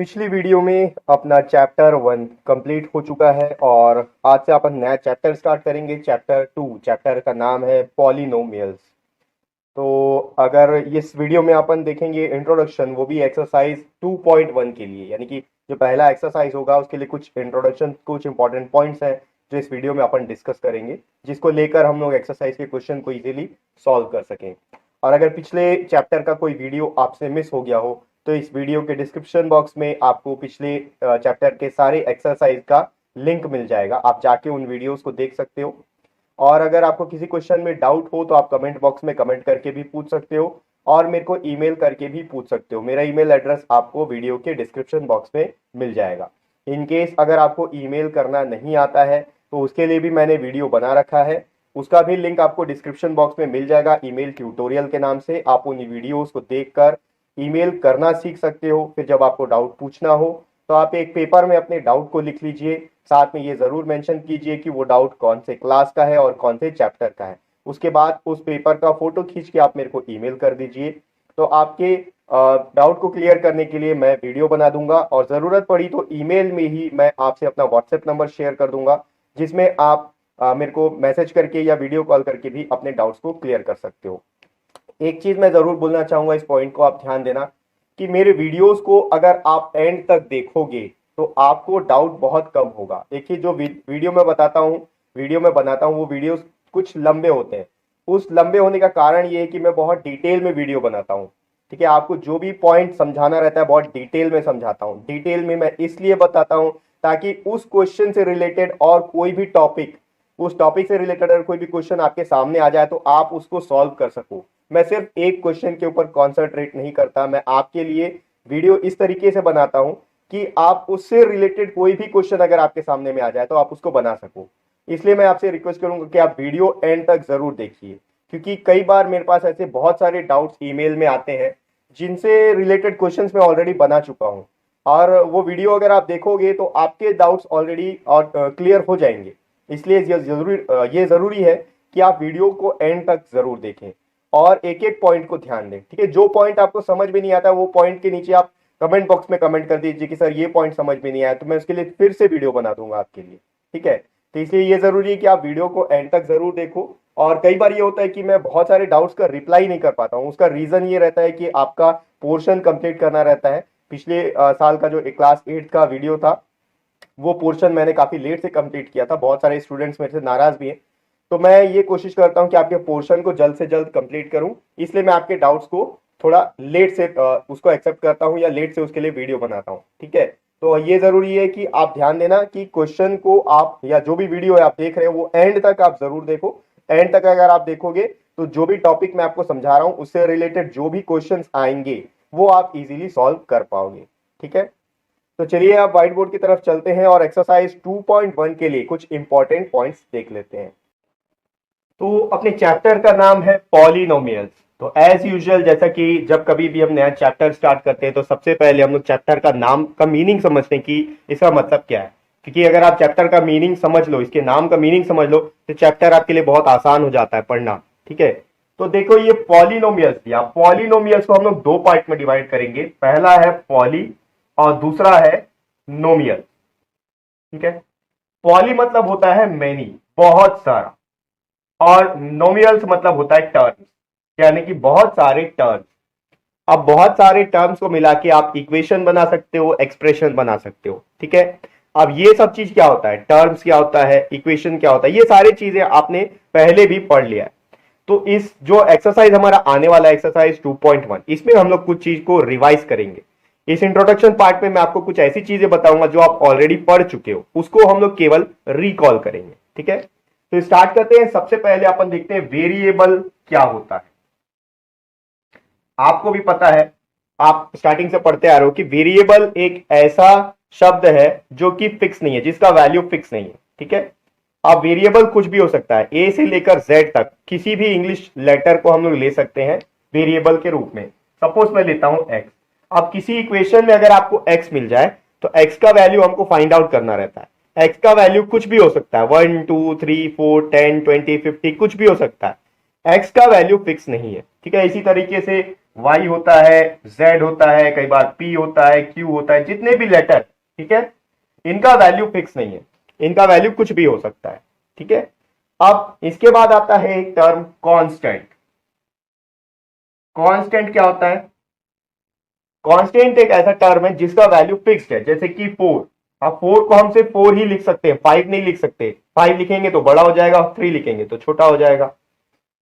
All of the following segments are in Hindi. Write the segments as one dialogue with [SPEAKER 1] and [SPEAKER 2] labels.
[SPEAKER 1] पिछली वीडियो में अपना चैप्टर 1 कंप्लीट हो चुका है और आज से अपन नया चैप्टर स्टार्ट करेंगे। चैप्टर 2, चैप्टर का नाम है पॉलिनोमियल्स। तो अगर इस वीडियो में अपन देखेंगे इंट्रोडक्शन, वो भी एक्सरसाइज 2.1 के लिए, यानी कि जो पहला एक्सरसाइज होगा उसके लिए कुछ इंट्रोडक्शन, कुछ इंपॉर्टेंट पॉइंट्स हैं जो इस वीडियो में अपन डिस्कस करेंगे, जिसको लेकर हम लोग एक्सरसाइज के क्वेश्चन को इजीली सॉल्व कर सकें। और अगर पिछले चैप्टर का कोई वीडियो आपसे मिस हो गया हो तो इस वीडियो के डिस्क्रिप्शन बॉक्स में आपको पिछले चैप्टर के सारे एक्सरसाइज का लिंक मिल जाएगा, आप जाके उन वीडियोस को देख सकते हो। और अगर आपको किसी क्वेश्चन में डाउट हो तो आप कमेंट बॉक्स में कमेंट करके भी पूछ सकते हो और मेरे को ईमेल करके भी पूछ सकते हो। मेरा ईमेल एड्रेस आपको वीडियो के डिस्क्रिप्शन बॉक्स में मिल जाएगा। इन केस अगर आपको ईमेल करना नहीं आता है तो उसके लिए भी मैंने वीडियो बना रखा है, उसका भी लिंक आपको डिस्क्रिप्शन बॉक्स में मिल जाएगा। ईमेल ट्यूटोरियल के नाम से आप उन वीडियोस को देखकर ईमेल करना सीख सकते हो। फिर जब आपको डाउट पूछना हो तो आप एक पेपर में अपने डाउट को लिख लीजिए, साथ में ये जरूर मेंशन कीजिए कि वो डाउट कौन से क्लास का है और कौन से चैप्टर का है। उसके बाद उस पेपर का फोटो खींच के आप मेरे को ईमेल कर दीजिए। तो आपके डाउट को क्लियर करने के लिए मैं वीडियो बना दूंगा और जरूरत पड़ी तो ईमेल में ही मैं आपसे अपना व्हाट्सएप नंबर शेयर कर दूंगा, जिसमें आप मेरे को मैसेज करके या वीडियो कॉल करके भी अपने डाउट्स को क्लियर कर सकते हो। एक चीज मैं जरूर बोलना चाहूंगा, इस पॉइंट को आप ध्यान देना कि मेरे वीडियोस को अगर आप एंड तक देखोगे तो आपको डाउट बहुत कम होगा। देखिए, जो वीडियो में बताता हूँ, वीडियो में बनाता हूँ, वो वीडियोस कुछ लंबे होते हैं। उस लंबे होने का कारण ये है कि मैं बहुत डिटेल में वीडियो बनाता हूँ। ठीक है, आपको जो भी पॉइंट समझाना रहता है बहुत डिटेल में समझाता हूँ। डिटेल में मैं इसलिए बताता हूँ ताकि उस क्वेश्चन से रिलेटेड और कोई भी टॉपिक, उस टॉपिक से रिलेटेड अगर कोई भी क्वेश्चन आपके सामने आ जाए तो आप उसको सॉल्व कर सको। मैं सिर्फ एक क्वेश्चन के ऊपर कॉन्सेंट्रेट नहीं करता, मैं आपके लिए वीडियो इस तरीके से बनाता हूं कि आप उससे रिलेटेड कोई भी क्वेश्चन अगर आपके सामने में आ जाए तो आप उसको बना सको। इसलिए मैं आपसे रिक्वेस्ट करूंगा कि आप वीडियो एंड तक जरूर देखिए, क्योंकि कई बार मेरे पास ऐसे बहुत सारे डाउट्स ईमेल में आते हैं जिनसे रिलेटेड क्वेश्चंस मैं ऑलरेडी बना चुका हूं, और वो वीडियो अगर आप देखोगे तो आपके डाउट्स ऑलरेडी और क्लियर हो जाएंगे। इसलिए ये जरूरी है कि आप वीडियो को एंड तक जरूर देखें और एक एक पॉइंट को ध्यान दें। ठीक है, जो पॉइंट आपको समझ में नहीं आता वो पॉइंट के नीचे आप कमेंट बॉक्स में कमेंट कर दीजिए कि सर ये पॉइंट समझ में नहीं आया, तो मैं उसके लिए फिर से वीडियो बना दूंगा आपके लिए। ठीक है, तो इसलिए ये जरूरी है कि आप वीडियो को एंड तक जरूर देखो। और कई बार ये होता है कि मैं बहुत सारे डाउट्स का रिप्लाई नहीं कर पाता हूँ, उसका रीजन ये रहता है कि आपका पोर्शन कंप्लीट करना रहता है। पिछले साल का जो क्लास 8 का वीडियो था वो पोर्शन मैंने काफी लेट से कंप्लीट किया था, बहुत सारे स्टूडेंट्स मेरे से नाराज भी हैं। तो मैं ये कोशिश करता हूं कि आपके पोर्शन को जल्द से जल्द कंप्लीट करूं, इसलिए मैं आपके डाउट्स को थोड़ा लेट से उसको एक्सेप्ट करता हूं या लेट से उसके लिए वीडियो बनाता हूं। ठीक है, तो ये जरूरी है कि आप ध्यान देना कि क्वेश्चन को आप या जो भी वीडियो है आप देख रहे हो वो एंड तक आप जरूर देखो। एंड तक अगर आप देखोगे तो जो भी टॉपिक मैं आपको समझा रहा हूं उससे रिलेटेड जो भी क्वेश्चन आएंगे वो आप इजीली सॉल्व कर पाओगे। ठीक है, तो चलिए आप व्हाइट बोर्ड की तरफ चलते हैं और एक्सरसाइज 2.1 के लिए कुछ इंपॉर्टेंट पॉइंट्स देख लेते हैं। तो अपने चैप्टर का नाम है पॉलिनोमियल्स। तो एज यूजुअल, जैसा कि जब कभी भी हम नया चैप्टर स्टार्ट करते हैं तो सबसे पहले हम लोग चैप्टर का नाम का मीनिंग समझते हैं कि इसका मतलब क्या है, क्योंकि अगर आप चैप्टर का मीनिंग समझ लो, इसके नाम का मीनिंग समझ लो, तो चैप्टर आपके लिए बहुत आसान हो जाता है पढ़ना। ठीक है, तो देखो ये पॉलिनोमियल्स दिया, पॉलिनोमियल्स को हम लोग दो पार्ट में डिवाइड करेंगे। पहला है पॉली और दूसरा है नोमियल। ठीक है, पॉली मतलब होता है मेनी, बहुत सारा, और नोमियल्स मतलब होता है टर्म्स, यानी कि बहुत सारे टर्म्स। अब बहुत सारे टर्म्स को मिला के आप इक्वेशन बना सकते हो, एक्सप्रेशन बना सकते हो। ठीक है, अब ये सब चीज क्या होता है, टर्म्स क्या होता है, इक्वेशन क्या होता है, ये सारी चीजें आपने पहले भी पढ़ लिया है। तो इस जो एक्सरसाइज हमारा आने वाला है, एक्सरसाइज 2.1, इसमें हम लोग कुछ चीज को रिवाइज करेंगे। इस इंट्रोडक्शन पार्ट में मैं आपको कुछ ऐसी चीजें बताऊंगा जो आप ऑलरेडी पढ़ चुके हो, उसको हम लोग केवल रिकॉल करेंगे। ठीक है, तो स्टार्ट करते हैं। सबसे पहले अपन देखते हैं वेरिएबल क्या होता है। आपको भी पता है, आप स्टार्टिंग से पढ़ते आ रहे हो कि वेरिएबल एक ऐसा शब्द है जो कि फिक्स नहीं है, जिसका वैल्यू फिक्स नहीं है। ठीक है, अब वेरिएबल कुछ भी हो सकता है, ए से लेकर जेड तक किसी भी इंग्लिश लेटर को हम लोग ले सकते हैं वेरिएबल के रूप में। सपोज मैं लेता हूं एक्स। अब किसी इक्वेशन में अगर आपको एक्स मिल जाए तो एक्स का वैल्यू हमको फाइंड आउट करना रहता है। एक्स का वैल्यू कुछ भी हो सकता है, 1 2 3 4 10 20 50, कुछ भी हो सकता है। एक्स का वैल्यू फिक्स नहीं है। ठीक है, इसी तरीके से y होता है, z होता है, कई बार p होता है, q होता है, जितने भी लेटर, ठीक है, इनका वैल्यू फिक्स नहीं है, इनका वैल्यू कुछ भी हो सकता है, ठीक है। अब इसके बाद आता है एक टर्म कांस्टेंट। कांस्टेंट क्या होता है? कांस्टेंट एक ऐसा टर्म है जिसका वैल्यू फिक्स्ड है, जैसे कि 4। अब 4 को हम सिर्फ 4 ही लिख सकते हैं, 5 नहीं लिख सकते। 5 लिखेंगे तो बड़ा हो जाएगा, 3 लिखेंगे तो छोटा हो जाएगा।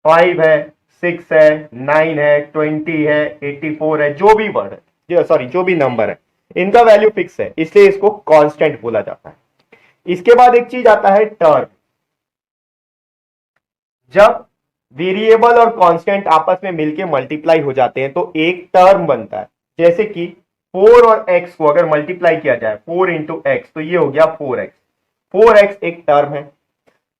[SPEAKER 1] 5 है, 6 है, 9 है, 20 है, 84 है, जो भी वर्ड है, सॉरी जो भी नंबर है, इनका वैल्यू फिक्स है, इसलिए इसको कांस्टेंट बोला जाता है। इसके बाद एक चीज आता है टर्म। जब वेरिएबल और कांस्टेंट आपस में मिलके मल्टीप्लाई हो जाते हैं तो एक टर्म बनता है, जैसे कि 4 और x को अगर मल्टीप्लाई किया जाए 4 इंटू एक्स, तो ये हो गया 4x। 4x एक टर्म है।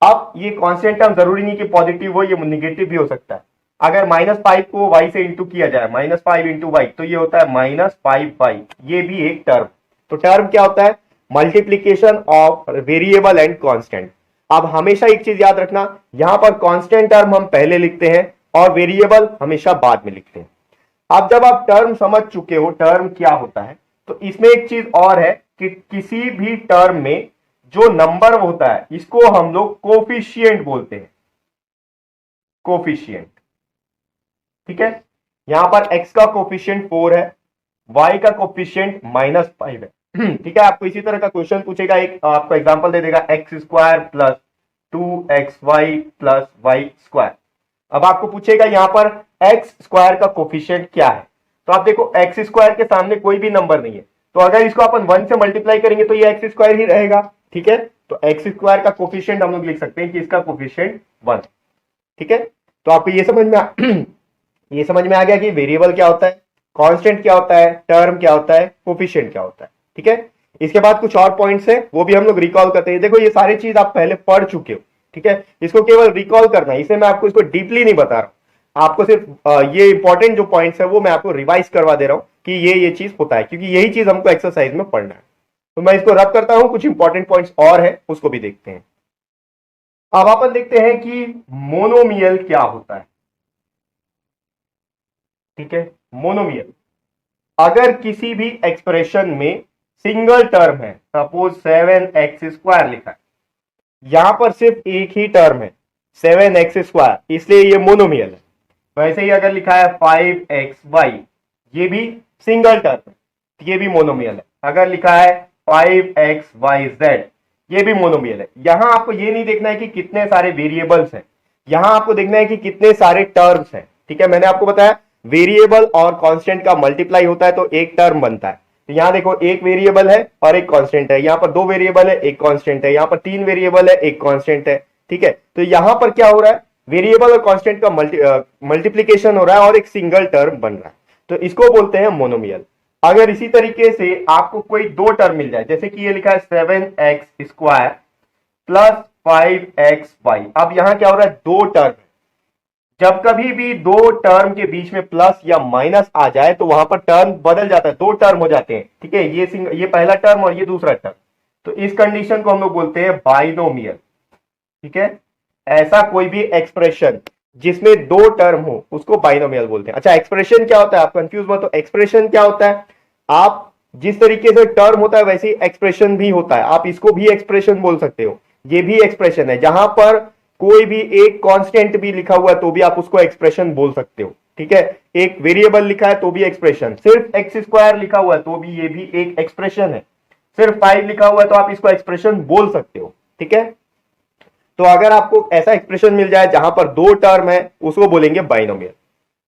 [SPEAKER 1] अब ये कांस्टेंट टर्म जरूरी नहीं कि पॉजिटिव हो, ये निगेटिव भी हो सकता है। अगर -5 को y से इंटू किया जाए, -5 इंटू वाई, तो ये होता है -5y, ये भी एक टर्म। तो टर्म क्या होता है? Multiplication of variable and constant. अब हमेशा एक चीज याद रखना, यहां पर कांस्टेंट टर्म हम पहले लिखते हैं और वेरिएबल हमेशा बाद में लिखते हैं। अब जब आप टर्म समझ चुके हो टर्म क्या होता है, तो इसमें एक चीज और है कि किसी भी टर्म में जो नंबर होता है इसको हम लोग कोफिशिएंट बोलते हैं। कोफिशिएंट, ठीक है। यहां पर x का कोफिशिएंट 4 है, y का कोफिशिएंट -5 है। ठीक है, आपको इसी तरह का क्वेश्चन पूछेगा, एक आपको एग्जांपल दे देगा, x² plus 2xy plus Y square. अब आपको पूछेगा यहां पर x² का कोफिशिएंट क्या है, तो आप देखो x² के सामने कोई भी नंबर नहीं है, तो अगर इसको अपन 1 से मल्टीप्लाई करेंगे तो ये x² ही रहेगा, ठीक है। तो x² का कोफिशिएंट हम लोग लिख सकते हैं कि इसका कोफिशिएंट 1, ठीक है। तो आपको ये समझ में आ गया कि वेरिएबल क्या होता है, कांस्टेंट क्या होता है, टर्म क्या होता है, कोफिशिएंट क्या होता है, ठीक है। इसके बाद कुछ और पॉइंट्स है, वो भी हम लोग रिकॉल करते हैं। देखो ये सारी चीज आप पहले पढ़ चुके हो, ठीक है, इसको केवल रिकॉल करना है, इसे मैं आपको इसको डीपली नहीं बता रहा हूं, आपको सिर्फ ये इंपॉर्टेंट जो पॉइंट्स है वो मैं आपको रिवाइज करवा दे रहा हूं कि ये चीज होता है, क्योंकि यही चीज हमको एक्सरसाइज में पढ़ना है। तो मैं इसको रब करता हूं, कुछ इंपॉर्टेंट पॉइंट्स और है उसको भी देखते हैं। अब अपन देखते हैं कि मोनोमियल क्या होता है, ठीक है। मोनोमियल, अगर किसी भी एक्सप्रेशन में सिंगल टर्म है, सपोज 7x² लिखा है, यहां पर सिर्फ एक ही टर्म है 7x², इसलिए ये मोनोमियल है। वैसे ही अगर लिखा है 5xy, ये भी सिंगल टर्म है, ये भी मोनोमियल है। अगर लिखा है 5xyz, ये भी मोनोमियल है। यहां आपको ये नहीं देखना है कि कितने सारे वेरिएबल्स हैं, यहां आपको देखना है कि कितने सारे टर्म्स हैं, ठीक है। मैंने आपको बताया वेरिएबल और कांस्टेंट का मल्टीप्लाई होता है तो एक टर्म बनता है। तो यहां देखो एक वेरिएबल है और एक कांस्टेंट है, यहां पर 2 वेरिएबल है, एक कांस्टेंट है, यहां पर 3 वेरिएबल है, एक कांस्टेंट है, ठीक है। तो यहां पर क्या हो रहा है, वेरिएबल और कांस्टेंट का मल्टीप्लीकेशन हो रहा है और एक सिंगल टर्म बन रहा है, तो इसको बोलते हैं मोनोमियल। अगर इसी तरीके से आपको कोई 2 टर्म मिल जाए, जैसे कि ये लिखा है 7x² प्लस 5xy, अब यहां क्या हो रहा है, 2 टर्म। जब कभी भी 2 टर्म के बीच में प्लस या माइनस आ जाए तो वहां पर टर्म बदल जाता है, 2 टर्म हो जाते हैं, ठीक है। ये पहला टर्म और ये दूसरा टर्म, तो इस कंडीशन को हम लोग बोलते हैं बाइनोमियल, ठीक है। ऐसा कोई भी एक्सप्रेशन जिसमें 2 टर्म हो उसको बाइनोमियल बोलते हैं। अच्छा, एक्सप्रेशन क्या होता है, आप कंफ्यूज मत हो। एक्सप्रेशन क्या होता है, आप जिस तरीके से टर्म होता है वैसे ही एक्सप्रेशन भी होता है, आप इसको भी एक्सप्रेशन बोल सकते हो, ये भी एक्सप्रेशन है। जहां पर कोई भी एक कांस्टेंट भी लिखा हुआ है तो भी आप उसको एक्सप्रेशन बोल सकते हो, ठीक है। एक वेरिएबल लिखा है तो भी एक्सप्रेशन, सिर्फ x² लिखा हुआ है तो भी ये भी एक एक्सप्रेशन है, सिर्फ 5 लिखा हुआ है तो आप इसको एक्सप्रेशन बोल सकते हो, ठीक है। तो अगर आपको ऐसा एक्सप्रेशन मिल जाए जहां पर 2 टर्म है उसको बोलेंगे बाइनोमियल।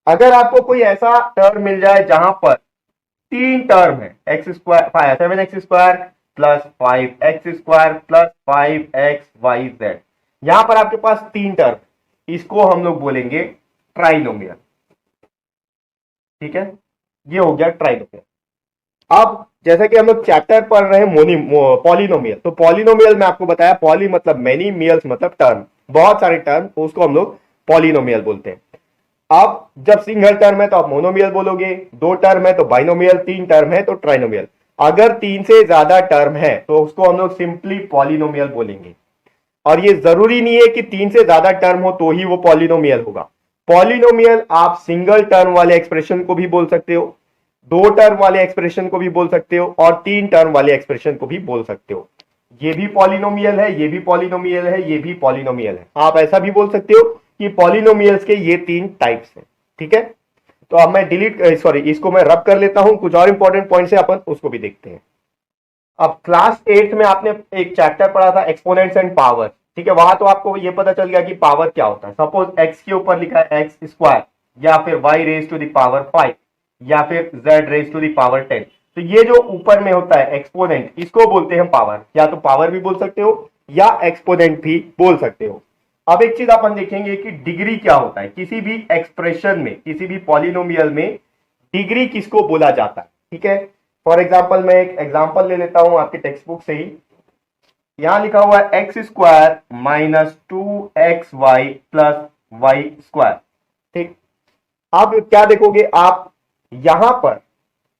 [SPEAKER 1] अगर आपको कोई ऐसा टर्म मिल जाए जहां पर 3 टर्म है, x² 7x² plus 5x² plus 5xyz, यहां पर आपके पास 3 टर्म, इसको हम लोग बोलेंगे ट्राइनोमियल, ठीक है। ये हो गया ट्राइनोमियल। अब जैसा कि हम लोग चैप्टर पढ़ रहे हैं पॉलिनोमियल, तो पॉलिनोमियल में आपको बताया, पॉली मतलब मेनी, मियल्स मतलब टर्म, बहुत सारे टर्म, तो उसको हम लोग पॉलिनोमियल बोलते हैं। अब जब सिंगल टर्म है तो आप मोनोमियल बोलोगे, 2 टर्म है तो बाइनोमियल, 3 टर्म है तो ट्राइनोमियल। अगर 3 से ज्यादा टर्म है तो उसको हम लोग सिंपली पॉलिनोमियल बोलेंगे। और ये जरूरी नहीं है कि 3 से ज्यादा टर्म हो तो ही वो पॉलिनोमियल होगा, पॉलिनोमियल आप सिंगल टर्म वाले एक्सप्रेशन को भी बोल सकते हो, दो टर्म वाले एक्सप्रेशन को भी बोल सकते हो और तीन टर्म वाले एक्सप्रेशन को भी बोल सकते हो। ये भी पॉलिनोमियल है, ये भी पॉलिनोमियल है, ये भी पॉलिनोमियल है। आप ऐसा भी बोल सकते हो कि पॉलिनोमियल्स के ये तीन टाइप्स हैं। ठीक है, तो अब मैं इसको मैं रब कर लेता हूं, कुछ और इंपॉर्टेंट पॉइंट्स है अपन उसको भी देखते हैं। अब क्लास 8 में आपने एक चैप्टर पढ़ा था एक्सपोनेंट्स एंड पावर। ठीक है, वहां तो आपको ये पता चल गया कि पावर क्या होता है। सपोज एक्स के ऊपर लिखा है एक्स स्क्वायर, या फिर Y raise to the power 5, या फिर Z raise to the power 10। तो ये जो ऊपर में होता है एक्सपोनेंट, इसको बोलते हैं पावर। या तो पावर भी बोल सकते हो या एक्सपोनेंट भी बोल सकते हो। अब एक चीज अपन देखेंगे कि डिग्री क्या होता है किसी भी एक्सप्रेशन में, किसी भी पॉलिनोमियल में डिग्री किसको बोला जाता है। ठीक है, फॉर एग्जाम्पल मैं एक एग्जाम्पल ले लेता हूं आपके टेक्स्ट बुक से ही। यहां लिखा हुआ है X square minus 2xy plus Y square. ठीक, अब क्या देखोगे आप, यहां पर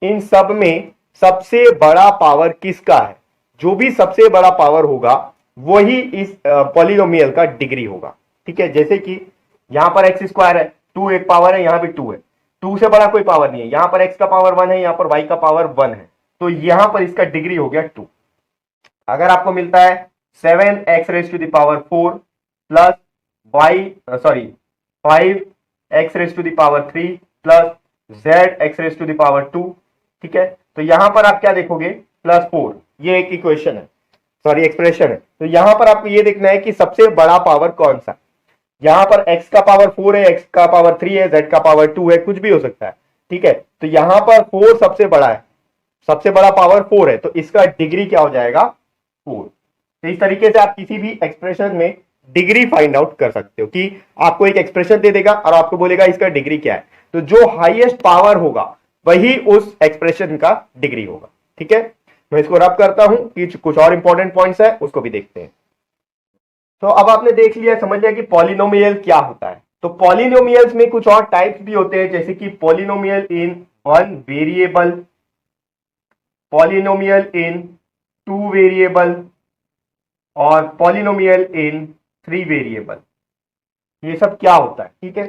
[SPEAKER 1] इन सब में सबसे बड़ा पावर किसका है? जो भी सबसे बड़ा पावर होगा वही इस पॉलिनोमियल का डिग्री होगा। ठीक है, जैसे कि यहां पर एक्स स्क्वायर है, 2 एक पावर है, यहां भी 2 है, 2 से बड़ा कोई पावर नहीं है। यहां पर एक्स का पावर 1 है, यहां पर वाई का पावर 1 है, तो यहां पर इसका डिग्री हो गया 2। अगर आपको मिलता है 7x raise to the power 4 plus Y 5x raise to the power 3 plus zx raise to the power 2। ठीक है, तो यहां पर आप क्या देखोगे, प्लस 4, ये एक इक्वेशन है, एक्सप्रेशन है। तो यहां पर आपको ये देखना है कि सबसे बड़ा पावर कौन सा। यहां पर x का पावर 4 है, x का पावर 3 है, z का पावर 2 है, कुछ भी हो सकता है। ठीक है, तो यहां पर 4 सबसे बड़ा है, सबसे बड़ा पावर 4 है, तो इसका डिग्री क्या हो जाएगा, 4। तो इस तरीके से आप किसी भी एक्सप्रेशन में डिग्री फाइंड आउट कर सकते हो कि आपको एक एक्सप्रेशन दे देगा और आपको बोलेगा इसका डिग्री क्या है। तो जो हाईएस्ट पावर होगा वही उस एक्सप्रेशन का डिग्री होगा। ठीक है, मैं इसको रब करता हूं कि कुछ और इंपॉर्टेंट पॉइंट्स है उसको भी देखते हैं। तो अब आपने देख लिया, समझ लिया कि पॉलिनोमियल क्या होता है। तो पॉलिनोमियल्स में कुछ और टाइप्स भी होते हैं, जैसे कि polynomial in one variable, polynomial in two variable और पॉलिनोमियल इन थ्री वेरिएबल। ये सब क्या होता है? ठीक है,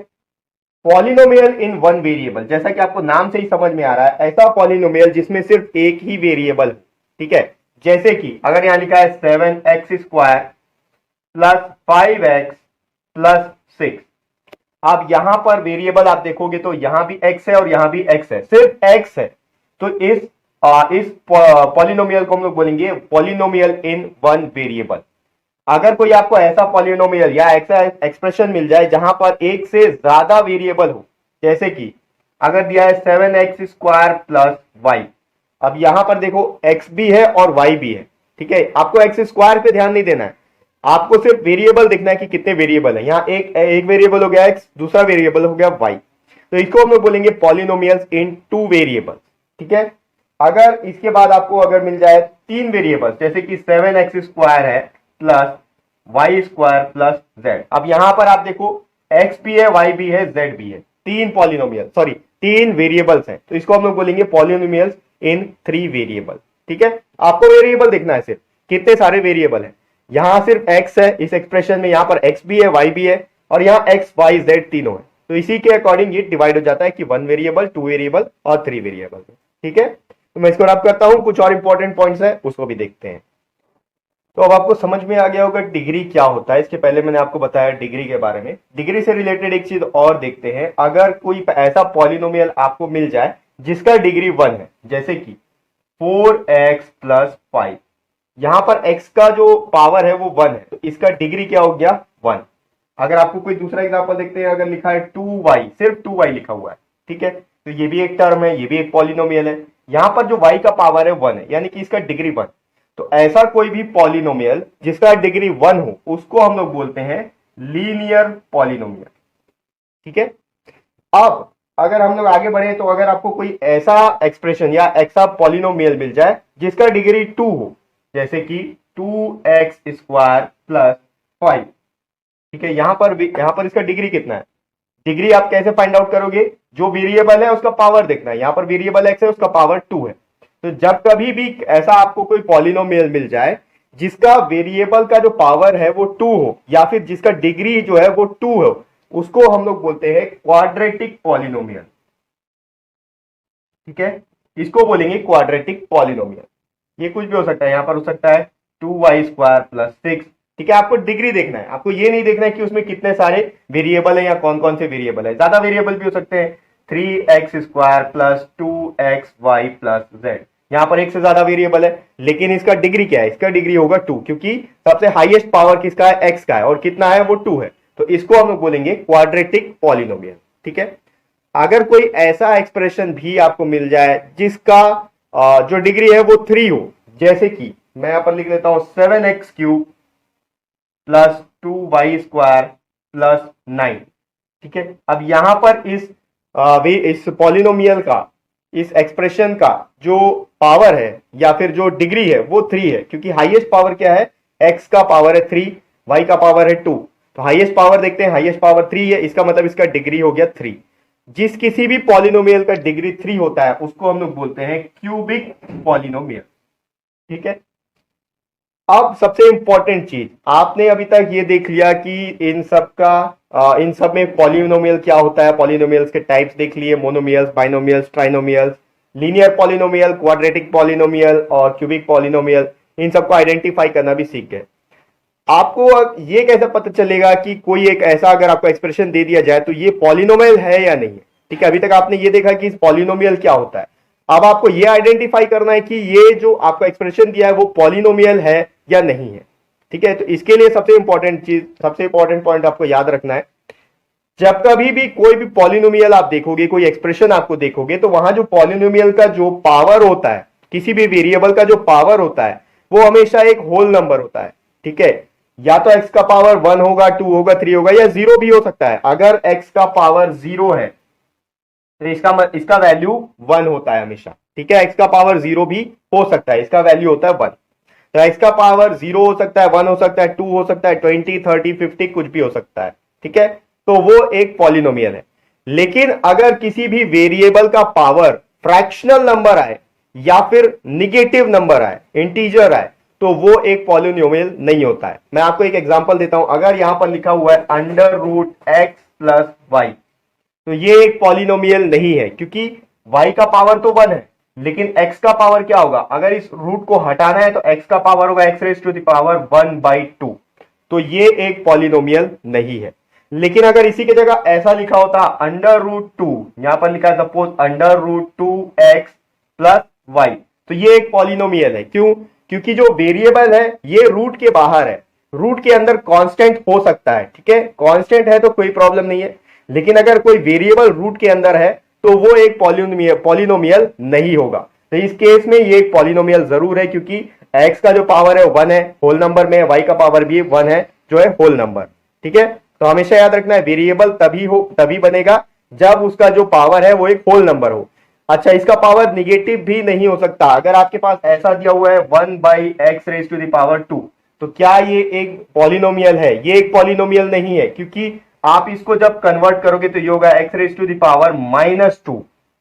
[SPEAKER 1] पॉलिनोमियल इन वन वेरिएबल, जैसा कि आपको नाम से ही समझ में आ रहा है, ऐसा पॉलिनोमियल जिसमें सिर्फ एक ही वेरिएबल। ठीक है, जैसे कि अगर यहां लिखा है 7x square plus 5x plus 6। अब यहां पर वेरिएबल आप देखोगे तो यहां भी x है और यहां भी x है, सिर्फ x है। तो इस पॉलिनोमियल को हम लोग बोलेंगे पॉलिनोमियल इन वन वेरिएबल। अगर कोई आपको ऐसा पॉलिनोमियल या ऐसा एक्सप्रेशन मिल जाए जहां पर एक से ज्यादा वेरिएबल हो, जैसे कि अगर दिया है 7x स्क्वायर प्लस वाई, अब यहां पर देखो x भी है और y भी है। ठीक है, आपको एक्स स्क्वायर पे ध्यान नहीं देना है, आपको सिर्फ वेरिएबल देखना है कि कितने वेरिएबल है। यहाँ एक वेरिएबल हो गया x, दूसरा वेरिएबल हो गया y, तो इसको हम लोग बोलेंगे पॉलिनोमियल्स इन टू वेरिएबल। ठीक है, अगर इसके बाद आपको अगर मिल जाए तीन वेरिएबल, जैसे कि 7x स्क्वायर है plus Y square plus Z, अब यहां पर आप देखो x भी है, y भी है, z भी है, तीन वेरिएबल्स हैं, तो इसको हम लोग बोलेंगे पॉलिनोमियल्स इन थ्री वेरिएबल। ठीक है, आपको वेरिएबल देखना है सिर्फ कितने सारे वेरिएबल हैं। यहां सिर्फ x है इस एक्सप्रेशन में, यहां पर x भी है, y भी है, और यहां x y z तीनों है, तो इसी के अकॉर्डिंग ये डिवाइड हो जाता है कि वन वेरिएबल, टू वेरिएबल और थ्री वेरिएबल। ठीक है, तो मैं इसको रब करता हूं, कुछ और इंपॉर्टेंट पॉइंट्स है उसको भी देखते हैं। तो अब आपको समझ में आ गया होगा डिग्री क्या होता है। इसके पहले मैंने आपको बताया डिग्री के बारे में। डिग्री से रिलेटेड एक चीज और देखते हैं, अगर कोई ऐसा पॉलिनोमियल आपको मिल जाए जिसका डिग्री 1 है, जैसे कि 4x प्लस 5, यहां पर x का जो पावर है वो 1 है, तो इसका डिग्री क्या हो गया, 1। अगर आपको कोई दूसरा एग्जांपल देखते हैं, अगर लिखा है 2y, सिर्फ 2y लिखा हुआ है, ठीक है, तो ये भी एक टर्म है, ये भी एक पॉलिनोमियल है। यहां पर जो y का पावर है 1 है, यानी कि इसका डिग्री 1। तो ऐसा कोई भी पॉलिनोमियल जिसका डिग्री 1 हो उसको हम लोग बोलते हैं लीनियर पॉलिनोमियल। ठीक है, अब अगर हम लोग आगे बढ़े, तो अगर आपको कोई ऐसा एक्सप्रेशन या ऐसा पॉलिनोमियल मिल जाए जिसका डिग्री 2 हो, जैसे कि 2x स्क्वायर प्लस 5, ठीक है, यहां पर इसका डिग्री कितना है, डिग्री आप कैसे फाइंड आउट करोगे, जो वेरिएबल है उसका पावर देखना है। यहां पर वेरिएबल x है, उसका पावर 2 है। तो जब कभी भी ऐसा आपको कोई पॉलिनोमियल मिल जाए जिसका वेरिएबल का जो पावर है वो 2 हो, या फिर जिसका डिग्री जो है वो 2 हो, उसको हम लोग बोलते हैं क्वाड्रेटिक पॉलिनोमियल। ठीक है, इसको बोलेंगे क्वाड्रेटिक पॉलिनोमियल। ये कुछ भी हो सकता है, यहां पर हो सकता है 2y² + 6। ठीक है, आपको डिग्री देखना है, आपको ये नहीं देखना है कि उसमें कितने सारे वेरिएबल है या कौन कौन से वेरिएबल है। ज्यादा वेरिएबल भी हो सकते हैं, 3x² + 2xy + z। यहां पर एक से ज्यादा वेरिएबल है, लेकिन इसका डिग्री क्या है? इसका डिग्री होगा 2, क्योंकि सबसे हाईएस्ट पावर किसका है? x का है, और कितना है? वो 2 है। तो इसको हम लोग बोलेंगे क्वाड्रेटिक पॉलिनोमियल। ठीक है, अगर कोई ऐसा एक्सप्रेशन भी आपको मिल जाए जिसका जो डिग्री है वो 3 हो, जैसे कि मैं यहां पर लिख लेता हूं 7x³ + 2y² + 9। ठीक है, अब यहां पर इस पॉलिनोमियल का, इस एक्सप्रेशन का जो पावर है या फिर जो डिग्री है वो 3 है, क्योंकि हाईएस्ट पावर क्या है? x का पावर है 3, y का पावर है 2। तो हाईएस्ट पावर देखते हैं, हाईएस्ट पावर 3 है, इसका मतलब इसका डिग्री हो गया 3। जिस किसी भी पॉलिनोमियल का डिग्री 3 होता है उसको हम लोग बोलते हैं क्यूबिक पॉलिनोमियल। ठीक है, अब सबसे इंपॉर्टेंट चीज, आपने अभी तक ये देख लिया कि इन सब में पॉलिनोमियल क्या होता है, पॉलिनोमियल्स के टाइप्स देख लिए, monomials, binomials, trinomials, linear polynomial, quadratic polynomial और क्यूबिक पॉलिनोमियल। इन सबको आइडेंटिफाई करना भी सीख गए। आपको अब ये कैसे पता चलेगा कि कोई एक ऐसा अगर आपको एक्सप्रेशन दे दिया जाए तो ये पॉलिनोमियल है या नहीं है? ठीक है, अभी तक आपने ये देखा कि पॉलिनोमियल क्या होता है। अब आपको ये आइडेंटिफाई करना है कि ये जो आपको एक्सप्रेशन दिया है वो पॉलिनोमियल है या नहीं है। ठीक है, तो इसके लिए सबसे इंपॉर्टेंट पॉइंट आपको याद रखना है, जब कभी भी कोई भी पॉलिनोमियल आप देखोगे, कोई एक्सप्रेशन आपको देखोगे, तो वहां जो पॉलिनोमियल का जो पावर होता है, किसी भी वेरिएबल का जो पावर होता है वो हमेशा एक होल नंबर होता है। ठीक है, या तो x का पावर 1 होगा, 2 होगा, 3 होगा, या 0 भी हो सकता है। अगर x का पावर 0 है तो इसका वैल्यू 1 होता है हमेशा। ठीक है, x का पावर 0 भी हो सकता है, इसका वैल्यू होता है 1। तो x का पावर 0 हो सकता है, 1 हो सकता है, 2 हो सकता है, 20, 30, 50 कुछ भी हो सकता है। ठीक है, तो वो एक पॉलिनोमियल है। लेकिन अगर किसी भी वेरिएबल का पावर फ्रैक्शनल नंबर आए या फिर निगेटिव नंबर आए, इंटीजर आए, तो वो एक पॉलिनोमियल नहीं होता है। मैं आपको एक एग्जांपल देता हूं, अगर यहां पर लिखा हुआ है √x + y, तो ये एक पॉलिनोमियल नहीं है, क्योंकि y का पावर तो 1 है, लेकिन x का पावर क्या होगा? अगर इस रूट को हटाना है तो x का पावर होगा x⁻1/2। तो ये एक पॉलिनोमियल नहीं है। लेकिन अगर इसी की जगह ऐसा लिखा होता √2, यहां पर लिखा है सपोज √2x + y, तो ये एक पॉलिनोमियल है। क्यों? क्योंकि जो वेरिएबल है ये रूट के बाहर है, रूट के अंदर कांस्टेंट हो सकता है। ठीक है, कांस्टेंट है तो कोई प्रॉब्लम नहीं है, लेकिन अगर कोई वेरिएबल रूट के अंदर है तो वो एक पॉलिनोमियल नहीं होगा। तो इस केस में ये एक पॉलिनोमियल जरूर है, क्योंकि x का जो पावर है 1 है, होल नंबर में, y का पावर भी 1 है जो है होल नंबर। ठीक है, तो हमेशा याद रखना है वेरिएबल तभी बनेगा जब उसका जो पावर है वो एक होल नंबर हो। अच्छा, इसका पावर निगेटिव भी नहीं हो सकता। अगर आपके पास ऐसा दिया हुआ है 1/x⁻², तो क्या ये एक पॉलिनोमियल है? ये एक पॉलिनोमियल नहीं है, क्योंकि आप इसको जब कन्वर्ट करोगे तो ये होगा x⁻²,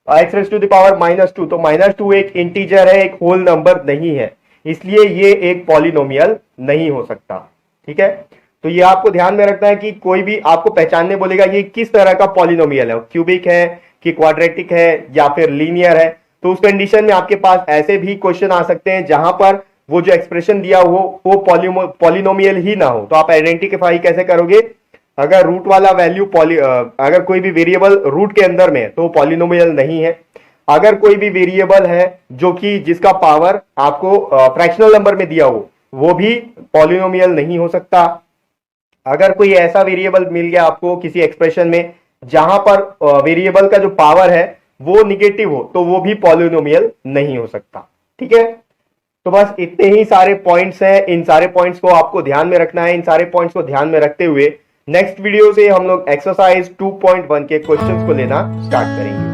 [SPEAKER 1] x⁻², तो -2 एक इंटीजर है, एक होल नंबर नहीं है, इसलिए ये एक पॉलिनोमियल नहीं हो सकता। ठीक है, तो ये आपको ध्यान में रखना है कि कोई भी आपको पहचानने बोलेगा ये किस तरह का पॉलिनोमियल है, क्यूबिक है कि क्वाड्रेटिक है या फिर लीनियर है, तो उस कंडीशन में आपके पास ऐसे भी क्वेश्चन आ सकते हैं जहां पर वो जो एक्सप्रेशन दिया हो वो पॉलिनोमियल ही ना हो। तो आप आइडेंटिफाई कैसे करोगे? अगर रूट वाला वैल्यू अगर कोई भी वेरिएबल रूट के अंदर में है तो पॉलिनोमियल नहीं है। अगर कोई भी वेरिएबल है जो कि जिसका पावर आपको फ्रैक्शनल नंबर में दिया हो, वो भी पॉलिनोमियल नहीं हो सकता। अगर कोई ऐसा वेरिएबल मिल गया आपको किसी एक्सप्रेशन में जहां पर वेरिएबल का जो पावर है वो निगेटिव हो, तो वो भी पॉलिनोमियल नहीं हो सकता। ठीक है, तो बस इतने ही सारे पॉइंट्स हैं, इन सारे पॉइंट्स को आपको ध्यान में रखना है। इन सारे पॉइंट्स को ध्यान में रखते हुए नेक्स्ट वीडियो से हम लोग एक्सरसाइज 2.1 के क्वेश्चंस को लेना स्टार्ट करेंगे।